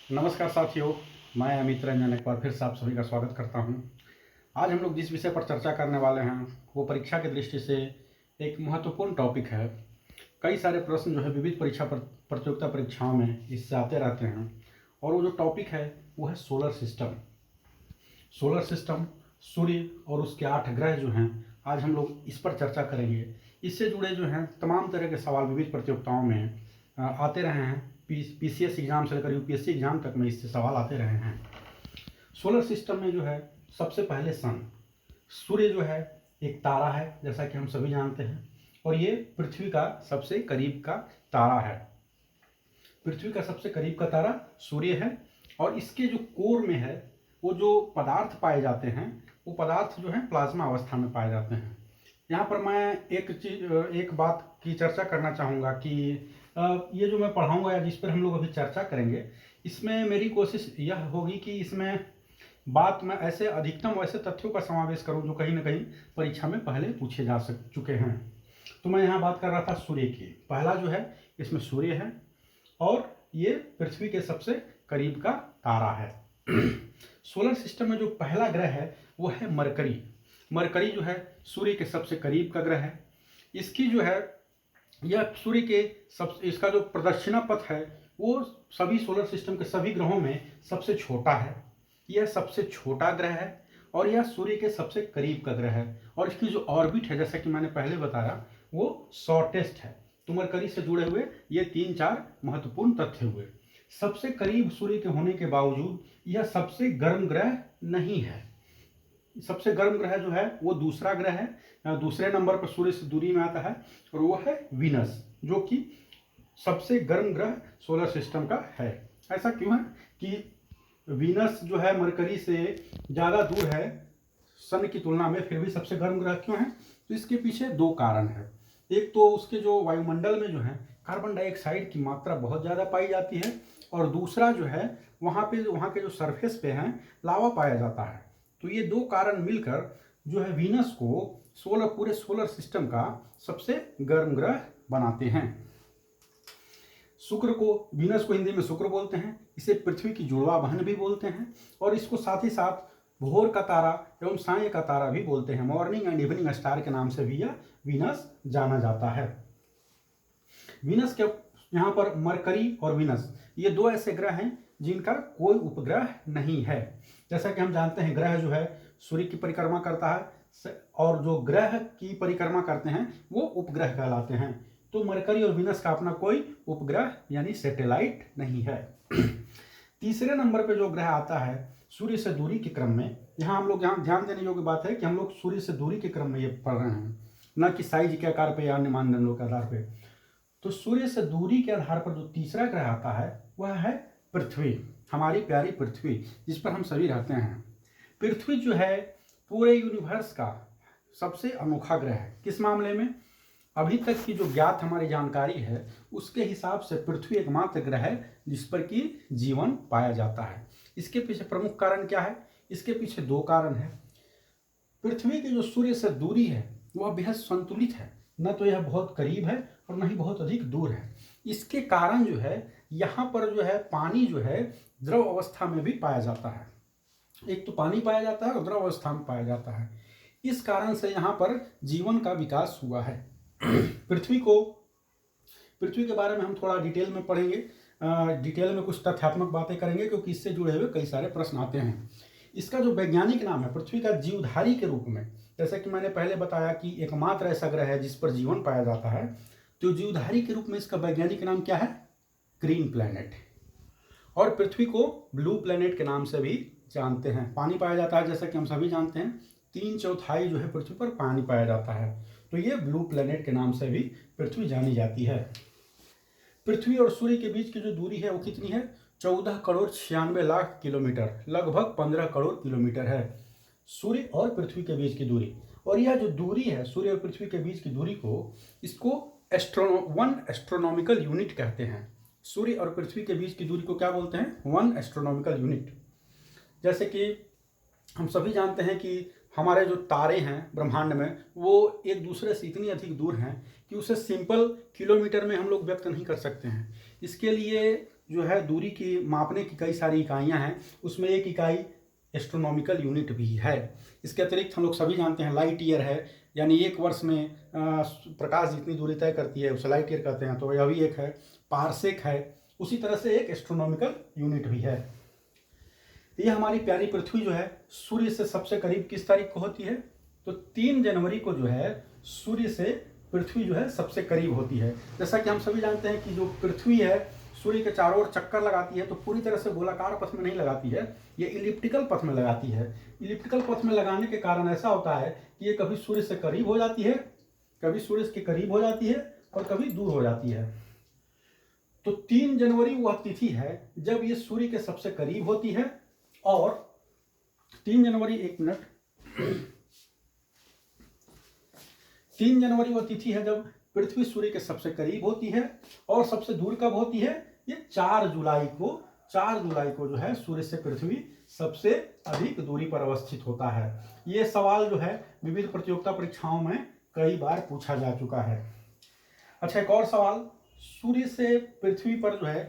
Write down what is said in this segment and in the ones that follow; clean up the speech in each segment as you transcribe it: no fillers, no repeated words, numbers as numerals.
नमस्कार साथियों, मैं अमित रंजन एक बार फिर से आप सभी का स्वागत करता हूं। आज हम लोग जिस विषय पर चर्चा करने वाले हैं वो परीक्षा की दृष्टि से एक महत्वपूर्ण टॉपिक है। कई सारे प्रश्न जो है विविध प्रतियोगिता परीक्षाओं में इससे आते रहते हैं और वो जो टॉपिक है वो है सोलर सिस्टम। सोलर सिस्टम, सूर्य और उसके 8 ग्रह जो हैं, आज हम लोग इस पर चर्चा करेंगे। इससे जुड़े जो हैं तमाम तरह के सवाल विविध प्रतियोगिताओं में आते रहे हैं। पीसीएस एग्जाम से लेकर यूपीएससी एग्जाम तक में इससे सवाल आते रहे हैं। सोलर सिस्टम में जो है सबसे पहले सन, सूर्य जो है एक तारा है जैसा कि हम सभी जानते हैं, और ये पृथ्वी का सबसे करीब का तारा है। पृथ्वी का सबसे करीब का तारा सूर्य है और इसके जो कोर में है वो जो पदार्थ पाए जाते हैं वो पदार्थ जो है प्लाज्मा अवस्था में पाए जाते हैं। यहाँ पर मैं एक बात की चर्चा करना चाहूँगा कि ये जो मैं पढ़ाऊँगा या जिस पर हम लोग अभी चर्चा करेंगे, इसमें मेरी कोशिश यह होगी कि इसमें बात में ऐसे अधिकतम वैसे तथ्यों का समावेश करूँ जो कहीं ना कहीं परीक्षा में पहले पूछे जा चुके हैं। तो मैं यहाँ बात कर रहा था सूर्य की। पहला जो है इसमें सूर्य है और ये पृथ्वी के सबसे करीब का तारा है। सोलर सिस्टम में जो पहला ग्रह है वो है मरकरी। मरकरी जो है सूर्य के सबसे करीब का ग्रह है। इसकी जो है यह सूर्य के इसका जो प्रदक्षिणा पथ है वो सभी सोलर सिस्टम के सभी ग्रहों में सबसे छोटा है। यह सबसे छोटा ग्रह है और यह सूर्य के सबसे करीब का ग्रह है और इसकी जो ऑर्बिट है जैसा कि मैंने पहले बताया वो शॉर्टेस्ट है। तो मरकरी से जुड़े हुए ये 3-4 महत्वपूर्ण तथ्य हुए। सबसे करीब सूर्य के होने के बावजूद यह सबसे गर्म ग्रह नहीं है। सबसे गर्म ग्रह जो है वो दूसरा ग्रह है, दूसरे नंबर पर सूर्य से दूरी में आता है और वो है वीनस, जो कि सबसे गर्म ग्रह सोलर सिस्टम का है। ऐसा क्यों है कि वीनस जो है मरकरी से ज़्यादा दूर है सन की तुलना में, फिर भी सबसे गर्म ग्रह क्यों है? तो इसके पीछे 2 कारण है। एक तो उसके जो वायुमंडल में जो है कार्बन डाइऑक्साइड की मात्रा बहुत ज़्यादा पाई जाती है और दूसरा जो है वहाँ के जो सरफेस पे हैं लावा पाया जाता है। तो ये 2 कारण मिलकर जो है वीनस को पूरे सोलर सिस्टम का सबसे गर्म ग्रह बनाते हैं। शुक्र को, वीनस को हिंदी में शुक्र बोलते हैं, इसे पृथ्वी की जुड़वा बहन भी बोलते हैं और इसको साथ ही साथ भोर का तारा एवं साय का तारा भी बोलते हैं। मॉर्निंग एंड इवनिंग स्टार के नाम से भी यह वीनस जाना जाता है। वीनस के यहाँ पर मरकरी और वीनस ये 2 ऐसे ग्रह हैं जिनका कोई उपग्रह नहीं है। जैसा कि हम जानते हैं ग्रह जो है सूर्य की परिक्रमा करता है और जो ग्रह की परिक्रमा करते हैं वो उपग्रह कहलाते हैं। तो मरकरी और वीनस का अपना कोई उपग्रह यानी सैटेलाइट नहीं है। तीसरे नंबर पे जो ग्रह आता है सूर्य से दूरी के क्रम में, यहाँ हम लोग ध्यान देने योग्य बात है कि हम लोग सूर्य से दूरी के क्रम में ये पढ़ रहे हैं, न कि साइज के आकार पर या अन्य मानदंडों के आधार पर। तो सूर्य से दूरी के आधार पर जो तीसरा ग्रह आता है वह है पृथ्वी, हमारी प्यारी पृथ्वी जिस पर हम सभी रहते हैं। पृथ्वी जो है पूरे यूनिवर्स का सबसे अनोखा ग्रह है। किस मामले में? अभी तक की जो ज्ञात हमारी जानकारी है उसके हिसाब से पृथ्वी एकमात्र ग्रह है जिस पर कि जीवन पाया जाता है। इसके पीछे प्रमुख कारण क्या है? इसके पीछे 2 कारण है। पृथ्वी की जो सूर्य से दूरी है वह बेहद संतुलित है, न तो यह बहुत करीब है और न ही बहुत अधिक दूर है। इसके कारण जो है यहाँ पर जो है पानी जो है द्रव अवस्था में भी पाया जाता है। एक तो पानी पाया जाता है और द्रव अवस्था में पाया जाता है। इस कारण से यहाँ पर जीवन का विकास हुआ है। पृथ्वी के बारे में हम थोड़ा डिटेल में पढ़ेंगे, डिटेल में कुछ तथ्यात्मक बातें करेंगे क्योंकि इससे जुड़े हुए कई सारे प्रश्न आते हैं। इसका जो वैज्ञानिक नाम है पृथ्वी का जीवधारी के रूप में, जैसे कि मैंने पहले बताया कि एकमात्र ऐसा ग्रह है जिस पर जीवन पाया जाता है, तो जीवधारी के रूप में इसका वैज्ञानिक नाम क्या है? Green planet. और पृथ्वी को ब्लू प्लैनेट के नाम से भी जानते हैं। पानी पाया जाता है, जैसा कि हम सभी जानते हैं 3/4 जो है पृथ्वी पर पानी पाया जाता है, तो ये ब्लू प्लैनेट के नाम से भी पृथ्वी जानी जाती है। पृथ्वी और सूर्य के बीच की जो दूरी है वो कितनी है? 14 करोड़ 96 लाख किलोमीटर, लगभग 15 करोड़ किलोमीटर है सूर्य और पृथ्वी के बीच की दूरी। और यह जो दूरी है सूर्य और पृथ्वी के बीच की दूरी को, इसको 1 एस्ट्रोनॉमिकल यूनिट कहते हैं। सूर्य और पृथ्वी के बीच की दूरी को क्या बोलते हैं? 1 एस्ट्रोनॉमिकल यूनिट। जैसे कि हम सभी जानते हैं कि हमारे जो तारे हैं ब्रह्मांड में वो एक दूसरे से इतनी अधिक दूर हैं कि उसे सिंपल किलोमीटर में हम लोग व्यक्त नहीं कर सकते हैं। इसके लिए जो है दूरी की मापने की कई सारी इकाइयाँ हैं, उसमें एक इकाई एस्ट्रोनॉमिकल यूनिट भी है। इसके अतिरिक्त हम लोग सभी जानते हैं लाइट ईयर है, यानी एक वर्ष में प्रकाश जितनी दूरी तय करती है उसे लाइट ईयर कहते हैं, तो यह भी एक है। पारसेक है, उसी तरह से एक एस्ट्रोनॉमिकल यूनिट भी है। ये हमारी प्यारी पृथ्वी जो है सूर्य से सबसे करीब किस तारीख को होती है? तो 3 जनवरी को जो है सूर्य से पृथ्वी जो है सबसे करीब होती है। जैसा कि हम सभी जानते हैं कि जो पृथ्वी है सूर्य के चारों ओर चक्कर लगाती है, तो पूरी तरह से गोलाकार पथ में नहीं लगाती है, ये इलिप्टिकल पथ में लगाती है। इलिप्टिकल पथ में लगाने के कारण ऐसा होता है कि ये कभी सूर्य से करीब हो जाती है, कभी सूर्य के करीब हो जाती है और कभी दूर हो जाती है। तो 3 जनवरी वह तिथि है जब ये सूर्य के सबसे करीब होती है, और 3 जनवरी 3 जनवरी वह तिथि है जब पृथ्वी सूर्य के सबसे करीब होती है, और सबसे दूर कब होती है? ये 4 जुलाई को जो है सूर्य से पृथ्वी सबसे अधिक दूरी पर अवस्थित होता है। ये सवाल जो है विविध प्रतियोगिता परीक्षाओं में कई बार पूछा जा चुका है। अच्छा, एक और सवाल, सूर्य से पृथ्वी पर जो है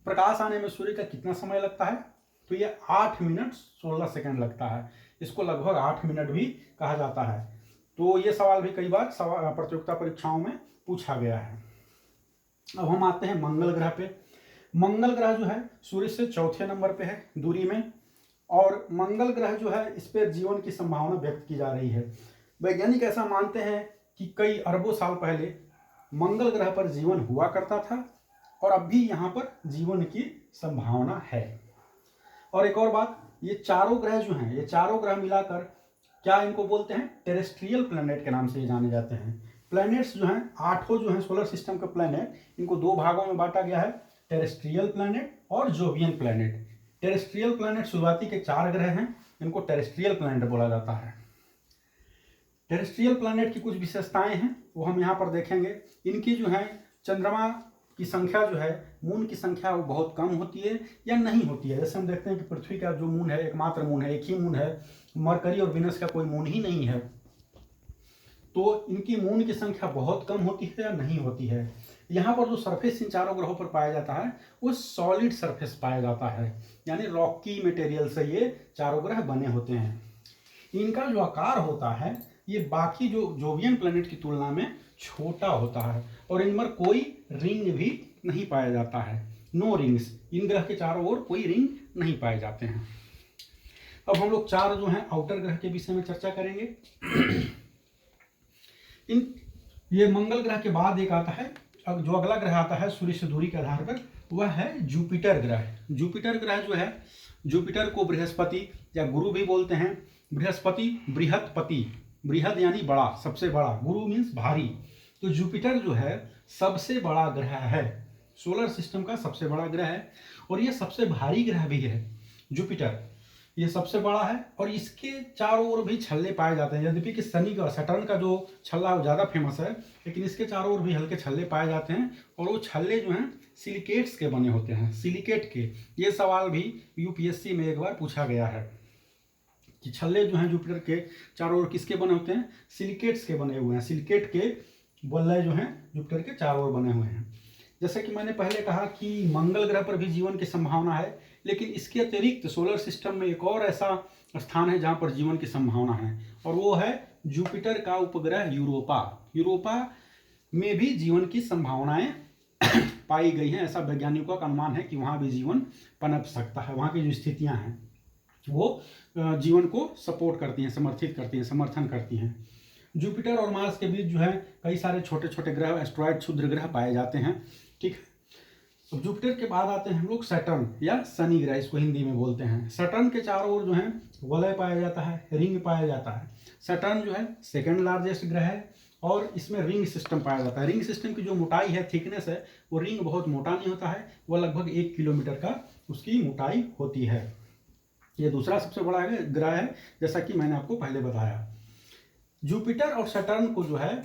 प्रकाश आने में सूर्य का कितना समय लगता है? तो ये 8 मिनट 16 सेकंड लगता है। इसको लगभग 8 मिनट भी कहा जाता है। तो ये सवाल भी कई बार प्रतियोगिता परीक्षाओं में पूछा गया है। अब हम आते हैं मंगल ग्रह पे। मंगल ग्रह जो है सूर्य से चौथे नंबर पे है दूरी में, और मंगल ग्रह जो है इस पर जीवन की संभावना व्यक्त की जा रही है। वैज्ञानिक ऐसा मानते हैं कि कई अरबों साल पहले मंगल ग्रह पर जीवन हुआ करता था, और अब भी यहाँ पर जीवन की संभावना है। और एक और बात, ये चारों ग्रह जो हैं, ये चारों ग्रह मिलाकर क्या इनको बोलते हैं? टेरेस्ट्रियल प्लैनेट के नाम से ये जाने जाते हैं। प्लैनेट्स जो हैं, 8 जो हैं सोलर सिस्टम के प्लैनेट, इनको 2 भागों में बांटा गया है, टेरेस्ट्रियल प्लैनेट और जोवियन प्लैनेट। टेरेस्ट्रियल प्लैनेट शुरुआती के 4 ग्रह हैं, इनको टेरेस्ट्रियल प्लैनेट बोला जाता है। टेरेस्ट्रियल प्लैनेट की कुछ विशेषताएं हैं, वो हम यहाँ पर देखेंगे। इनकी जो है चंद्रमा की संख्या जो है, मून की संख्या वो बहुत कम होती है या नहीं होती है। जैसे हम देखते हैं कि पृथ्वी का जो मून है एकमात्र मून है, एक ही मून है, मरकरी और विनस का कोई मून ही नहीं है। तो इनकी मून की संख्या बहुत कम होती है या नहीं होती है। यहाँ पर जो सरफेस इन चारों ग्रहों पर पाया जाता है वो सॉलिड सरफेस पाया जाता है, यानी रॉकी मटेरियल से ये चारों ग्रह बने होते हैं। इनका जो आकार होता है ये बाकी जो जोवियन प्लैनेट की तुलना में छोटा होता है, और इन पर कोई रिंग भी नहीं पाया जाता है। नो रिंग्स, इन ग्रह के चारों ओर कोई रिंग नहीं पाए जाते हैं। अब हम लोग 4 जो हैं आउटर ग्रह के विषय में चर्चा करेंगे। ये मंगल ग्रह के बाद एक आता है, अब जो अगला ग्रह आता है सूर्य से दूरी के आधार पर, वह है जुपिटर ग्रह। जुपिटर ग्रह जो है, जुपिटर को बृहस्पति या गुरु भी बोलते हैं। बृहस्पति बृहत्पति, बृहद यानी बड़ा, सबसे बड़ा, गुरु मीन्स भारी। तो जुपिटर जो है सबसे बड़ा ग्रह है, सोलर सिस्टम का सबसे बड़ा ग्रह है, और ये सबसे भारी ग्रह भी है। जुपिटर ये सबसे बड़ा है, और इसके चारों ओर भी छल्ले पाए जाते हैं। यद्यपि कि शनि का, सैटर्न का जो छल्ला वो ज़्यादा फेमस है, लेकिन इसके चारों ओर भी हल्के छल्ले पाए जाते हैं, और वो छल्ले जो हैं सिलिकेट्स के बने होते हैं, सिलिकेट के। ये सवाल भी यूपीएससी में एक बार पूछा गया है कि छल्ले जो हैं जुपिटर के चारों ओर किसके बने होते हैं? सिलिकेट्स के बने हुए हैं। सिलिकेट के बल्ले जो हैं जुपिटर के चारों ओर बने हुए हैं। जैसे कि मैंने पहले कहा कि मंगल ग्रह पर भी जीवन की संभावना है, लेकिन इसके अतिरिक्त सोलर सिस्टम में एक और ऐसा स्थान है जहाँ पर जीवन की संभावना है, और वो है जुपिटर का उपग्रह यूरोपा। यूरोपा में भी जीवन की संभावनाएं पाई गई हैं। ऐसा वैज्ञानिकों का अनुमान है कि वहाँ भी जीवन पनप सकता है। वहाँ की जो स्थितियाँ हैं वो जीवन को सपोर्ट करती हैं, समर्थित करती हैं, समर्थन करती हैं। जुपिटर और मार्स के बीच जो है कई सारे छोटे छोटे ग्रह, एस्ट्रॉयड, क्षुद्र ग्रह पाए जाते हैं। ठीक है, तो जुपिटर के बाद आते हैं हम लोग सैटर्न या शनि ग्रह, इसको हिंदी में बोलते हैं। सैटर्न के चारों ओर जो है वलय पाया जाता है, रिंग पाया जाता है। सैटर्न जो है सेकंड लार्जेस्ट ग्रह है, और इसमें रिंग सिस्टम पाया जाता है। रिंग सिस्टम की जो मोटाई है, थिकनेस है, वो रिंग बहुत मोटा नहीं होता है, वो लगभग 1 किलोमीटर का उसकी मोटाई होती है। ये दूसरा सबसे बड़ा ग्रह है, जैसा कि मैंने आपको पहले बताया। जुपिटर और सैटर्न को जो है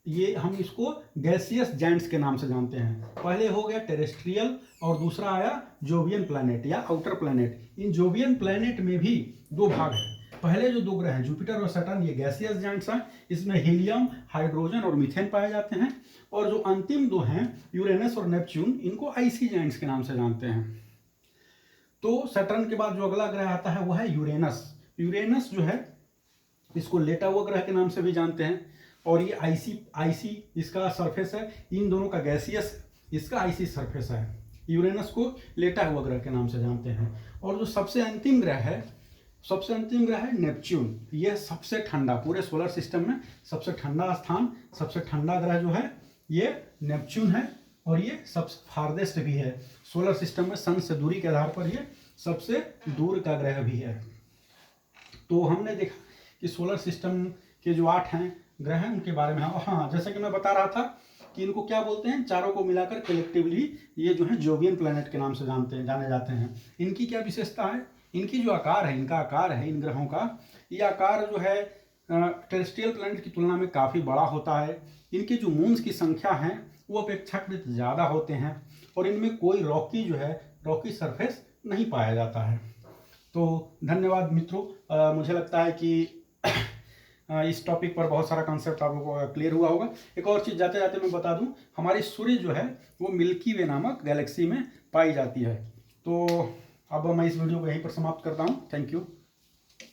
ये हम इसको गैसियस जायंट्स के नाम से जानते हैं। पहले हो गया टेरेस्ट्रियल, और दूसरा आया जोवियन प्लैनेट या आउटर प्लैनेट। इन जोवियन प्लैनेट में भी 2 भाग हैं। पहले जो 2 ग्रह हैं जुपिटर और सैटर्न, ये गैसियस जाइंट्स हैं, इसमें हीलियम, हाइड्रोजन और मीथेन पाए जाते हैं। और जो अंतिम 2 हैं यूरेनस और नेपच्यून, इनको आइसी जाइंट्स के नाम से जानते हैं। तो सैटर्न के बाद जो अगला ग्रह आता है वो है यूरेनस। यूरेनस जो है इसको लेटा हुआ ग्रह के नाम से भी जानते हैं, और ये आईसी इसका सरफेस है, इन दोनों का गैसियस, इसका आईसी सरफेस है। यूरेनस को लेटा हुआ ग्रह के नाम से जानते हैं। और जो सबसे अंतिम ग्रह है नेपच्यून। यह सबसे ठंडा, पूरे सोलर सिस्टम में सबसे ठंडा स्थान, सबसे ठंडा ग्रह जो है ये नेपच्यून है, और ये सबसे फारदेस्ट भी है सोलर सिस्टम में। सन से दूरी के आधार पर ये सबसे दूर का ग्रह भी है। तो हमने देखा कि सोलर सिस्टम के जो 8 हैं ग्रह हैं उनके बारे में। हाँ, जैसा कि मैं बता रहा था कि इनको क्या बोलते हैं, चारों को मिलाकर कलेक्टिवली ये जो है जोवियन प्लैनेट के नाम से जाने जाते हैं। इनकी क्या विशेषता है, इनकी जो आकार है, इनका आकार है इन ग्रहों का, ये आकार जो है टेरेस्ट्रियल प्लैनेट की तुलना में काफ़ी बड़ा होता है। इनके जो मून्स की संख्या है वो अपेक्षाकृत ज़्यादा होते हैं, और इनमें कोई रॉकी सरफेस नहीं पाया जाता है। तो धन्यवाद मित्रों, मुझे लगता है कि इस टॉपिक पर बहुत सारा कॉन्सेप्ट आप लोगों को क्लियर हुआ होगा। एक और चीज़ जाते जाते मैं बता दूं, हमारी सूर्य जो है वो मिल्की वे नामक गैलेक्सी में पाई जाती है। तो अब मैं इस वीडियो को यहीं पर समाप्त करता हूं। Thank you.